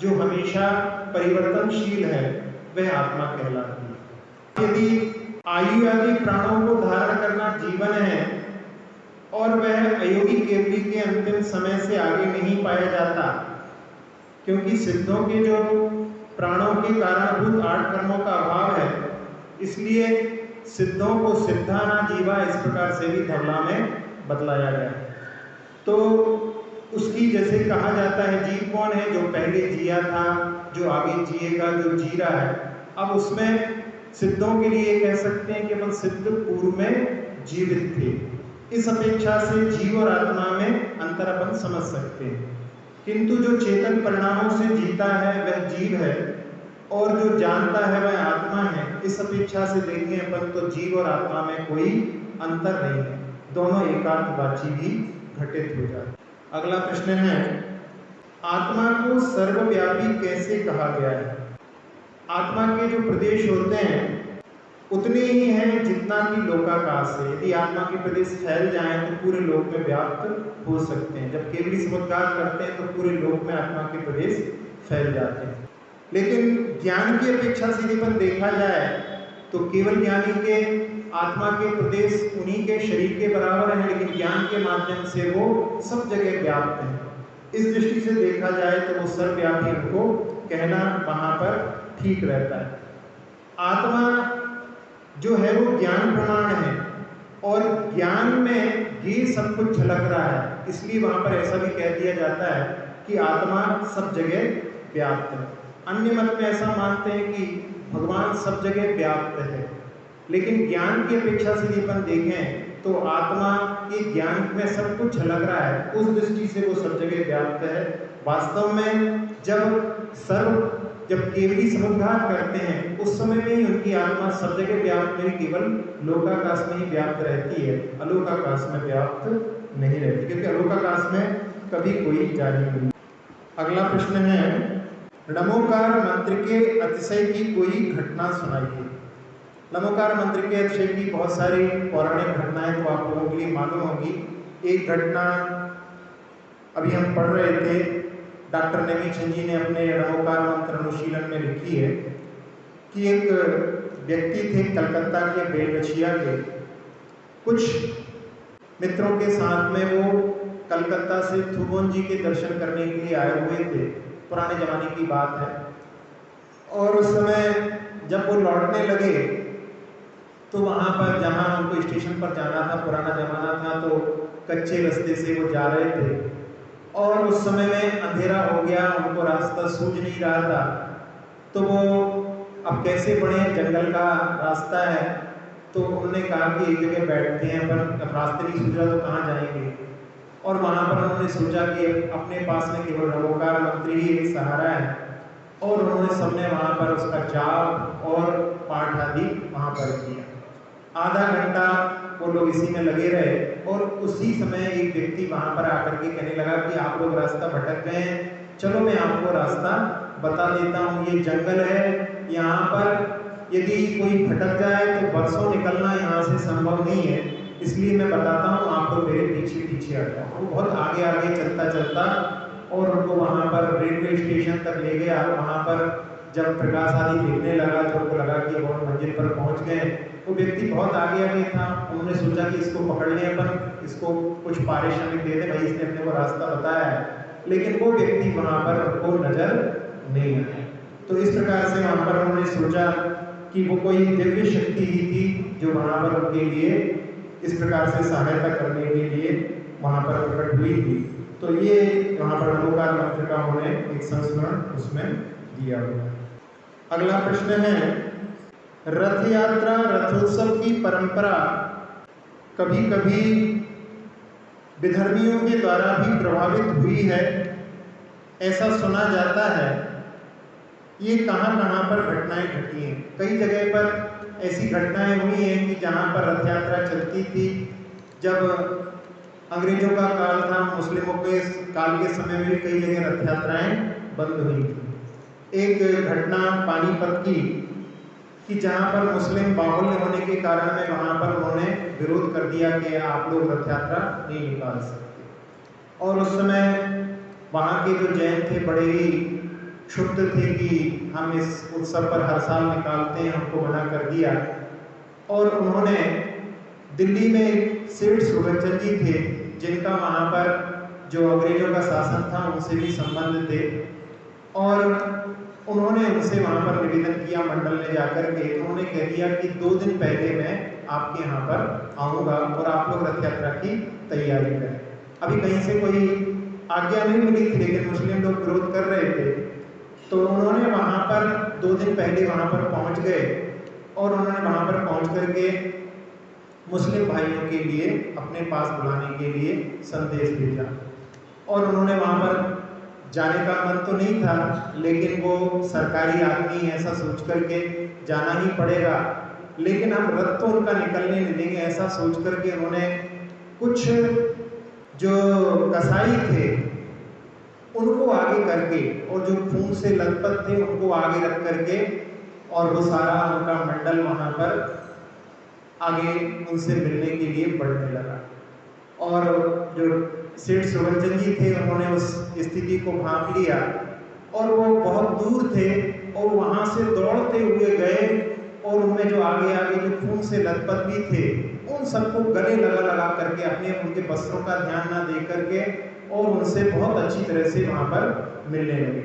जो हमेशा परिवर्तनशील है वह आत्मा कहलाती है। यदि आयु आदि प्राणों को धारण करना जीवन है और वह अयोगी केवली के अंतिम समय से आगे नहीं पाया जाता, क्योंकि सिद्धों के जो प्राणों के कारणभूत 8 कर्मों का अभाव है, इसलिए सिद्धों को सिद्धा ना जीवा इस प्रकार से भी धवला में बतलाया गया। तो उसकी जैसे कहा जाता है जीव कौन है, जो पहले जिया था, जो आगे जिएगा, जो जी रहा है। अब उसमें सिद्धों के लिए कह सकते हैं कि अपन सिद्ध पूर्व में जीवित थे। इस अपेक्षा से जीव और आत्मा में अंतर अपन समझ सकते हैं, किंतु जो चेतन परिणामों से जीता है वह जीव है और जो जानता है वह आत्मा है। इस अपेक्षा से देखें अपन तो जीव और आत्मा में कोई अंतर नहीं है, दोनों एकार्थवाची भी घटित हो जाते। अगला प्रश्न है, आत्मा को सर्वव्यापी कैसे कहा गया है? आत्मा के जो प्रदेश होते हैं उतने ही हैं जितना कि लोकाकाश है। यदि आत्मा के प्रदेश फैल जाएं तो पूरे लोक में व्याप्त हो सकते हैं। जब केवली समुद्घात करते हैं तो पूरे लोक में आत्मा के प्रदेश फैल जाते हैं। लेकिन ज्ञान की अपेक्षा से यदि अपन देखा जाए तो केवल ज्ञानी के आत्मा के प्रदेश उन्हीं के शरीर के बराबर हैं, लेकिन ज्ञान के माध्यम से वो सब जगह व्याप्त हैं। इस दृष्टि से देखा जाए तो वो सर्वव्यापी उनको कहना वहां पर ठीक रहता है। आत्मा जो है वो ज्ञान प्रमाण है और ज्ञान में ये सब कुछ झलक रहा है, इसलिए वहां पर ऐसा भी कह दिया जाता है कि आत्मा सब जगह व्याप्त है। अन्य मत में ऐसा मानते हैं कि भगवान सब जगह व्याप्त है, लेकिन ज्ञान की अपेक्षा से यदि अपन देखें तो आत्मा के ज्ञान में सब कुछ झलक रहा है, उस दृष्टि से वो सब जगह व्याप्त है। वास्तव में जब केवली समुद्घात करते हैं उस समय में ही उनकी आत्मा सब जगह व्याप्त नहीं, केवल लोकाकाश में ही व्याप्त रहती है, अलोकाकाश में व्याप्त नहीं रहती, क्योंकि अलोकाकाश में कभी कोई जा नहीं। अगला प्रश्न है, नमोकार मंत्र के अतिशय की कोई घटना सुनाइए। नमोकार मंत्र के अतिशय की बहुत सारी पौराणिक घटनाएं तो आप लोगों के लिए मालूम होगी। एक घटना अभी हम पढ़ रहे थे, डॉक्टर नेमीचंद जी ने अपने नमोकार मंत्र अनुशीलन में लिखी है कि एक व्यक्ति थे कलकत्ता के बेलगछिया के, कुछ मित्रों के साथ में वो कलकत्ता से थुबोन जी के दर्शन करने के लिए आए हुए थे। पुराने जमाने की बात है। और उस समय जब वो लौटने लगे तो वहाँ पर जहाँ उनको स्टेशन पर जाना था, पुराना जमाना था तो कच्चे रास्ते से वो जा रहे थे और उस समय में अंधेरा हो गया, उनको रास्ता सूझ नहीं रहा था। तो वो अब कैसे बढ़े, जंगल का रास्ता है, तो उन्होंने कहा कि एक जगह बैठते हैं, पर अब रास्ते नहीं सूझ रहा तो कहाँ जाएंगे। और वहाँ पर उन्होंने सोचा कि अपने पास में केवल नमोकार मंत्र ही एक सहारा है और उन्होंने सबने वहाँ पर उसका जाप और पाठ आदि वहाँ पर किया। आधा घंटा वो लोग इसी में लगे रहे और उसी समय एक व्यक्ति वहां पर आकर के कहने लगा कि आप लोग रास्ता भटक गए हैं, चलो मैं आपको रास्ता बता देता हूँ। ये जंगल है, यहाँ पर यदि कोई भटक जाए तो बरसों निकलना यहाँ से संभव नहीं है, इसलिए मैं बताता हूँ, आप लोग मेरे पीछे पीछे हट जाओ। वो बहुत आगे आगे चलता चलता और उनको वहाँ पर रेलवे स्टेशन तक ले गया। वहाँ पर जब प्रकाश आदि देखने लगा तो उनको लगा कि बहुत मंजिल पर पहुँच गए। वो व्यक्ति बहुत आगे आगे था, उन्होंने सोचा कि इसको पकड़ लें अपन, इसको कुछ पारिश्रमिक दे दें, भाई इसने अपने को रास्ता बताया है। लेकिन वो व्यक्ति वहाँ पर उनको नजर नहीं आया। तो इस प्रकार से वहाँ पर उन्होंने सोचा कि वो कोई दिव्य शक्ति ही थी जो वहाँ पर उनके लिए इस प्रकार से सहायता करने के लिए वहाँ पर प्रकट हुई थी। तो ये वहाँ पर नमोकार मंत्र का उन्होंने एक संस्मरण उसमें दिया हुआ। अगला प्रश्न है, रथ यात्रा रथोत्सव की परंपरा कभी कभी विधर्मियों के द्वारा भी प्रभावित हुई है, ऐसा सुना जाता है। ये कहाँ कहाँ पर घटनाएं घटी हैं? कई जगह पर ऐसी घटनाएं हुई हैं कि जहाँ पर रथ यात्रा चलती थी। जब अंग्रेजों का काल था, मुस्लिमों के काल के समय में भी कई जगह रथ यात्राएं बंद हुई थी। एक घटना पानीपत की कि जहाँ पर मुस्लिम बाहुल्य होने के कारण में वहाँ पर उन्होंने विरोध कर दिया कि आप लोग रथ यात्रा नहीं निकाल सकते। और उस समय वहाँ के जो जैन थे बड़े ही क्षुब्ध थे कि हम इस उत्सव पर हर साल निकालते हैं, हमको मना कर दिया। और उन्होंने दिल्ली में सेठ सुरजन जी थे, जिनका वहाँ पर जो अंग्रेजों का शासन था उनसे भी संबंध थे, और उन्होंने उनसे वहाँ पर निवेदन किया मंडल में जाकर के। उन्होंने कह दिया कि 2 दिन पहले मैं आपके यहाँ पर आऊँगा और आप लोग रथ यात्रा की तैयारी करें। अभी कहीं से कोई आज्ञा नहीं मिली थी, लेकिन मुस्लिम लोग विरोध कर रहे थे, तो उन्होंने वहाँ पर 2 दिन पहले वहाँ पर पहुँच गए और उन्होंने वहाँ पर पहुँच करके मुस्लिम भाइयों के लिए अपने पास बुलाने के लिए संदेश भेजा। और उन्होंने वहाँ पर जाने का मन तो नहीं था, लेकिन वो सरकारी आदमी ऐसा सोच करके जाना ही पड़ेगा, लेकिन हम रथ तो उनका निकलने नहीं देंगे, ऐसा सोच करके उन्होंने कुछ जो कसाई थे उनको आगे करके और जो खून से लथपथ थे उनको आगे रख करके, और वो सारा उनका मंडल वहाँ पर आगे उनसे मिलने के लिए बढ़ने लगा। और जो सेठ सुरजन जी थे उन्होंने उस स्थिति को भांप लिया और वो बहुत दूर थे और वहाँ से दौड़ते हुए गए, और उनमें जो आगे आगे जो खून से लथपथ भी थे उन सबको गले लगा करके अपने उनके वस्त्रों का ध्यान ना दे करके और उनसे बहुत अच्छी तरह से वहाँ पर मिलने लगे।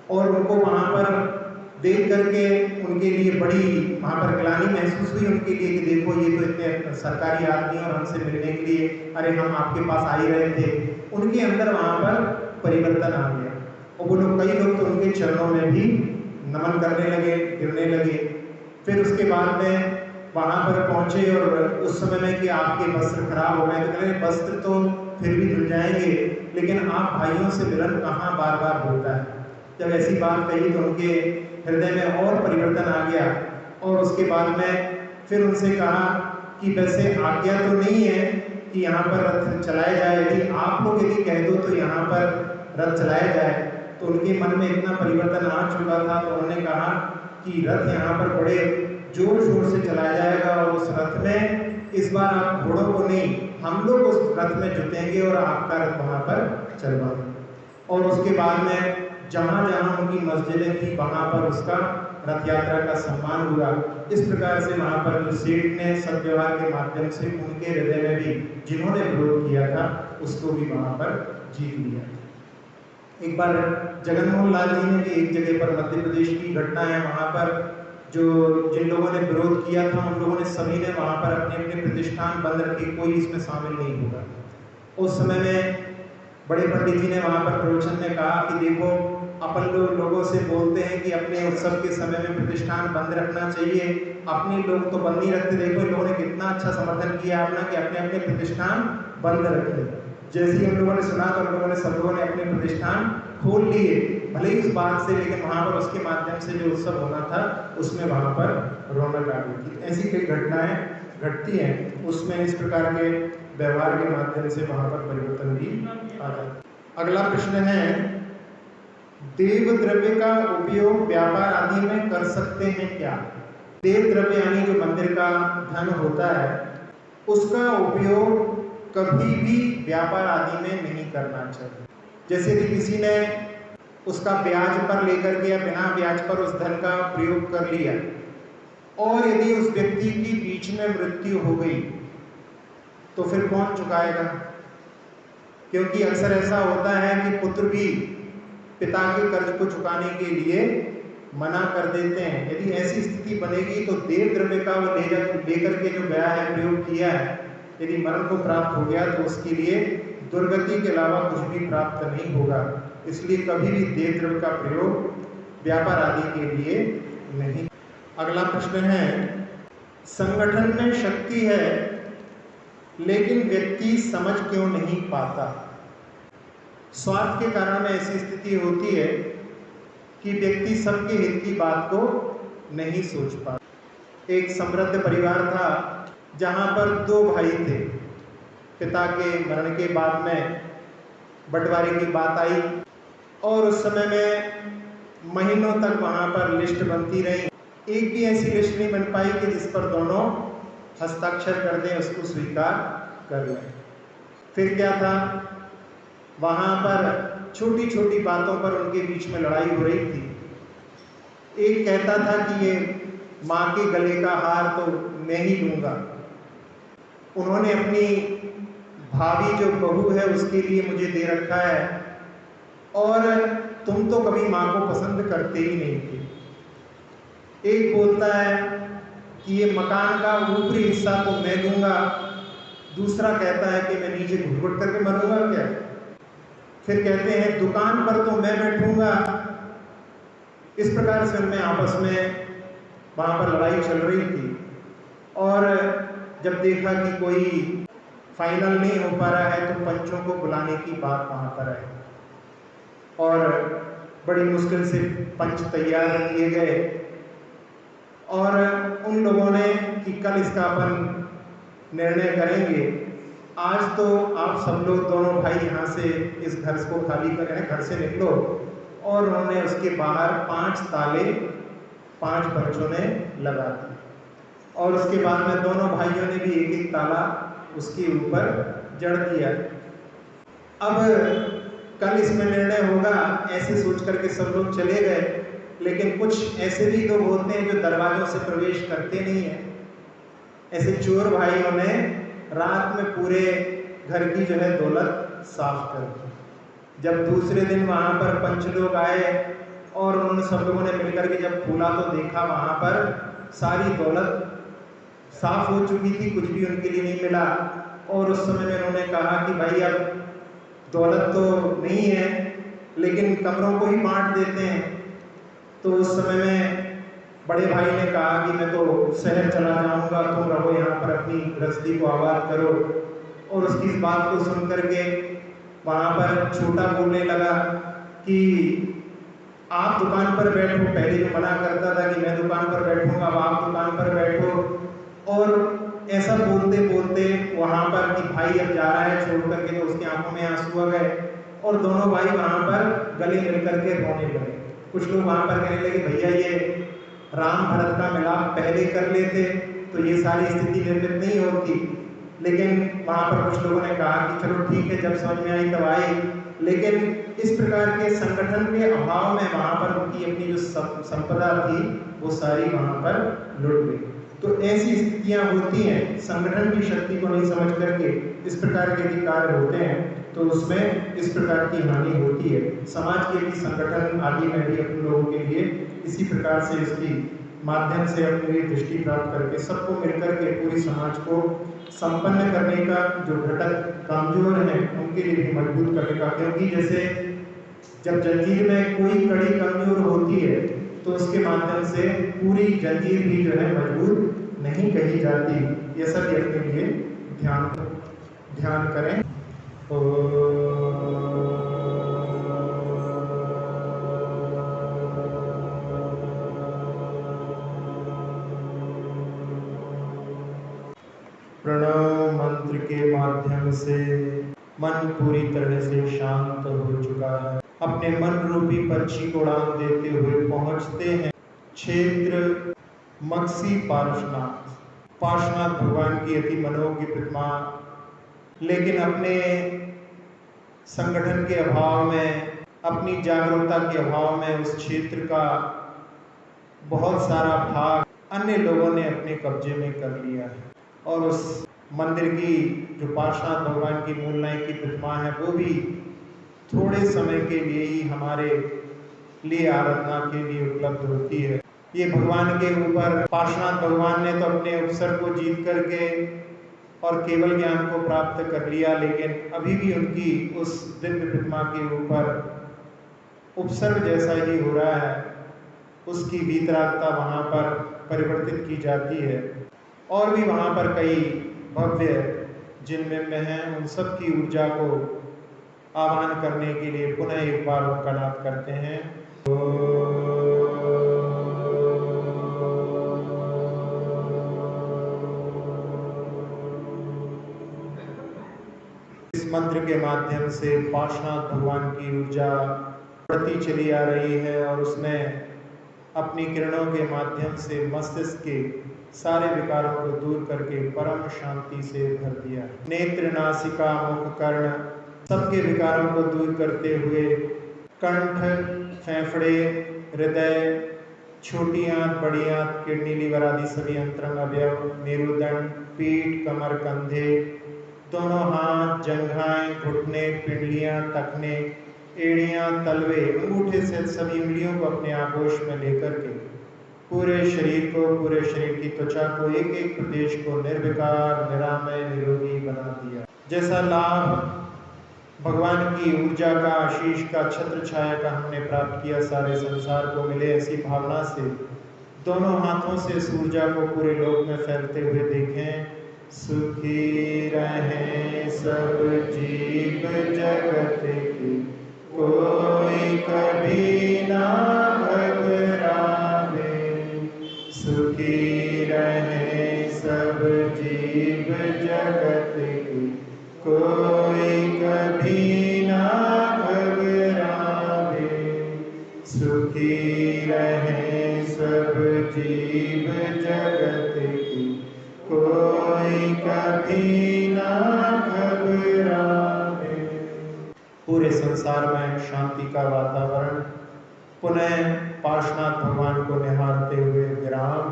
और उनको वहाँ पर देख करके उनके लिए बड़ी वहाँ पर ग्लानि महसूस हुई उनके लिए कि देखो ये तो इतने सरकारी आदमी और हमसे मिलने के लिए, अरे हम आपके पास आ ही रहे थे। उनके अंदर वहाँ पर परिवर्तन आ गया और वो लोग, कई लोग तो उनके चरणों में भी नमन करने लगे, गिरने लगे। फिर उसके बाद में वहाँ पर पहुँचे और उस समय में कि आपके वस्त्र खराब हो गए, तो कह रहे वस्त्र तो फिर भी धुल जाएंगे, लेकिन आप भाइयों से मिलन कहाँ बार बार होता है। जब ऐसी बात कही तो उनके हृदय में और परिवर्तन आ गया, और उसके बाद में फिर उनसे कहा कि वैसे आज्ञा तो नहीं है कि यहाँ पर रथ चलाया जाए, यदि आप लोग यदि कह दो तो यहाँ पर रथ चलाया जाए। तो उनके मन में इतना परिवर्तन आ चुका था, तो उन्होंने कहा कि रथ यहाँ पर बड़े जोर शोर से चलाया जाएगा, और उस रथ में इस बार आप घोड़ों को नहीं, हम लोग उस रथ में जुटेंगे और आपका रथ वहाँ पर चलवाएंगे। और उसके बाद में जहाँ जहाँ उनकी मस्जिदें थी वहाँ पर उसका रथ यात्रा का सम्मान हुआ। इस प्रकार से वहाँ पर जो सेठ ने सद्व्यवहार के माध्यम से उनके हृदय में भी जिन्होंने विरोध किया था उसको भी वहाँ पर जीत लिया। एक बार जगनमोहन लाल जी ने भी एक जगह पर, मध्य प्रदेश की घटना है, वहाँ पर जो जिन लोगों ने विरोध किया था उन लोगों ने सभी ने वहाँ पर अपने अपने प्रतिष्ठान बंद रखे, कोई इसमें शामिल नहीं होगा। उस समय में बड़े पंडित जी ने वहाँ पर प्रवचन में कहा कि देखो, अपन लोगों से बोलते हैं कि अपने उत्सव के समय में प्रतिष्ठान बंद रखना चाहिए, अपने लोग तो बंद नहीं रखते। देखो इन लोगों ने कितना अच्छा समर्थन किया अपना कि अपने अपने प्रतिष्ठान बंद रखें। जैसे ही हम लोगों ने सुना तो हम लोगों ने सब लोगों ने अपने प्रतिष्ठान खोल लिए, भले ही उस बात से, लेकिन वहाँ पर उसके माध्यम से जो उत्सव होना था उसमें वहाँ पर रौनक आ गई थी। ऐसी कई घटनाएं घटती हैं, उसमें इस प्रकार के व्यवहार के माध्यम से वहाँ पर परिवर्तन भी आ जाता है। अगला प्रश्न है, देव द्रव्य का उपयोग व्यापार आदि में कर सकते हैं क्या? देव द्रव्य यानी जो मंदिर का धन होता है उसका उपयोग कभी भी व्यापार आदि में नहीं करना चाहिए। जैसे कि किसी ने उसका ब्याज पर लेकर के या बिना ब्याज पर उस धन का प्रयोग कर लिया, और यदि उस व्यक्ति की बीच में मृत्यु हो गई तो फिर कौन चुकाएगा? क्योंकि अक्सर ऐसा होता है कि पुत्र भी पिता के कर्ज को चुकाने के लिए मना कर देते हैं। यदि ऐसी स्थिति बनेगी तो देव द्रव्य का वो लेकर के जो गया है, प्रयोग किया है, यदि मरण को प्राप्त हो गया तो उसके लिए दुर्गति के अलावा कुछ भी प्राप्त नहीं होगा। इसलिए कभी भी देव द्रव्य का प्रयोग व्यापार आदि के लिए नहीं। अगला प्रश्न है, संगठन में शक्ति है लेकिन व्यक्ति समझ क्यों नहीं पाता? स्वार्थ के कारण में ऐसी स्थिति होती है कि व्यक्ति सबके हित की बात को नहीं सोच पाता। एक समृद्ध परिवार था जहाँ पर 2 भाई थे। पिता के मरण के बाद में बंटवारे की बात आई, और उस समय में महीनों तक वहाँ पर लिस्ट बनती रही। एक भी ऐसी लिस्ट नहीं बन पाई कि जिस पर दोनों हस्ताक्षर कर दें, उसको स्वीकार कर लें। फिर क्या था, वहाँ पर छोटी छोटी बातों पर उनके बीच में लड़ाई हो रही थी। एक कहता था कि ये माँ के गले का हार तो मैं ही लूँगा। उन्होंने अपनी भाभी जो बहू है उसके लिए मुझे दे रखा है, और तुम तो कभी माँ को पसंद करते ही नहीं थे। एक बोलता है कि ये मकान का ऊपरी हिस्सा तो मैं लूँगा, दूसरा कहता है कि मैं नीचे घुट करके मरूंगा क्या। फिर कहते हैं दुकान पर तो मैं बैठूंगा। इस प्रकार से उनमें आपस में वहाँ पर लड़ाई चल रही थी, और जब देखा कि कोई फाइनल नहीं हो पा रहा है तो पंचों को बुलाने की बात वहाँ पर आई, और बड़ी मुश्किल से पंच तैयार किए गए, और उन लोगों ने कि कल इसका अपन निर्णय करेंगे, आज तो आप सब लोग दोनों भाई यहाँ से इस घर को खाली करें, घर से निकलो। और उन्होंने उसके बाहर 5 ताले 5 पंचों ने लगा दिए, और उसके बाद में दोनों भाइयों ने भी एक एक ताला उसके ऊपर जड़ दिया। अब कल इसमें निर्णय होगा ऐसे सोच करके सब लोग चले गए, लेकिन कुछ ऐसे भी लोग होते हैं जो दरवाजों से प्रवेश करते नहीं है। ऐसे चोर भाइयों ने रात में पूरे घर की जो है दौलत साफ कर दी। जब दूसरे दिन वहां पर पंच लोग आए और उन्होंने सब लोगों ने मिलकर के जब खोला तो देखा वहां पर सारी दौलत साफ हो चुकी थी, कुछ भी उनके लिए नहीं मिला। और उस समय में उन्होंने कहा कि भाई अब दौलत तो नहीं है, लेकिन कमरों को ही बांट देते हैं। तो उस समय में बड़े भाई ने कहा कि मैं तो शहर चला जाऊंगा, तुम रहो यहाँ पर अपनी गृहस्थी को आबाद करो। और उसकी इस बात को सुन करके वहाँ पर छोटा बोलने लगा कि आप दुकान पर बैठो। पहले जो मना करता था कि मैं दुकान पर बैठूंगा, अब आप दुकान पर बैठो। और ऐसा बोलते बोलते वहाँ पर कि भाई अब जा रहा है छोड़ करके, तो उसकी आंखों में आंसू आ गए, और दोनों भाई वहाँ पर गले मिल करके रोने लगे। कुछ लोग वहाँ पर कहने लगे भैया ये राम भरत का मिलाप पहले कर लेते तो ये सारी स्थिति निर्मित नहीं होती। लेकिन वहाँ पर कुछ लोगों ने कहा कि चलो ठीक है, जब समझ में आई तब आई। लेकिन इस प्रकार के संगठन के अभाव में वहाँ पर उनकी अपनी जो संपदा थी वो सारी वहाँ पर लुट गई। तो ऐसी स्थितियाँ होती हैं, संगठन की शक्ति को नहीं समझ करके इस प्रकार के कार्य होते हैं, तो उसमें इस प्रकार की हानि होती है। समाज के भी संगठन आदि में भी अपने लोगों के लिए इसी प्रकार से इसकी माध्यम से अपनी दृष्टि प्राप्त करके सबको मिलकर के पूरी समाज को संपन्न करने का, जो घटक कमजोर हैं उनके लिए भी मजबूत करने का। क्योंकि जैसे जब जंजीर में कोई कड़ी कमजोर होती है तो उसके माध्यम से पूरी जंजीर भी जो है मजबूत नहीं कही जाती। ये सब अपने लिए ध्यान करें। प्रणव मंत्र के माध्यम से मन पूरी तरह से शांत हो चुका है। अपने मन रूपी पंछी को उड़ान देते हुए पहुंचते हैं क्षेत्र मक्सी पार्श्वनाथ। पार्श्वनाथ भगवान की अति मनोज्ञ प्रतिमा, लेकिन अपने संगठन के अभाव में, अपनी जागरूकता के अभाव में उस क्षेत्र का बहुत सारा भाग अन्य लोगों ने अपने कब्जे में कर लिया है। और उस मंदिर की जो पार्श्वनाथ भगवान की मूलनायक की प्रतिमा है वो भी थोड़े समय के लिए ही हमारे लिए आराधना के लिए उपलब्ध होती है। ये भगवान के ऊपर पार्श्वनाथ भगवान ने तो अपने उपसर्ग को जीत करके और केवल ज्ञान को प्राप्त कर लिया, लेकिन अभी भी उनकी उस दिव्य प्रतिमा के ऊपर उपसर्ग जैसा ही हो रहा है। उसकी वीतरागता वहाँ पर परिवर्तित की जाती है। और भी वहाँ पर कई भव्य जिनमें हैं, उन सब की ऊर्जा को आह्वान करने के लिए पुनः एक बार उनका नाद करते हैं। इस मंत्र के माध्यम से पार्श्वनाथ भगवान की ऊर्जा बढ़ती चली आ रही है, और उसने अपनी किरणों के माध्यम से मस्तिष्क के सारे विकारों को दूर करके परम शांति से भर दिया। नेत्र, नासिका, मुख, कर्ण सबके विकारों को दूर करते हुए कंठ, फेफड़े, हृदय छोटी आंत, बड़ी आंत, किडनी, लीवर आदि सभी अंतरंग अवयव, मेरुदंड, पीठ, कमर, कंधे, दोनों हाथ, जंघाएं, घुटने, पिंडलियां, टखने, एड़ियां, तलवे, अंगूठे से सभी उंगलियों को अपने आगोश में लेकर के पूरे शरीर को, पूरे शरीर की त्वचा को, एक एक प्रदेश को निर्विकार, निरामय, निरोगी बना दिया। जैसा लाभ भगवान की ऊर्जा का, आशीष का, छत्र छाया का हमने प्राप्त किया सारे संसार को मिले, ऐसी भावना से दोनों हाथों से इस ऊर्जा को पूरे लोक में फैलते हुए देखें। सुखी रहें सब जीव जगत की, कोई कभी ना घबरावे। सुखी रहें सब जीव जगत की, कोई कभी ना घबरावे। सुखी रहें सब जीव जगत की, कोई कभी ना घबरावे। पूरे संसार में शांति का वातावरण, पुनः पार्श्वनाथ भगवान को निहारते हुए विराम।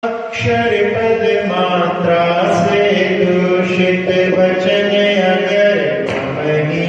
अक्षर पद मात्रा से दूषित वचन अगर नहीं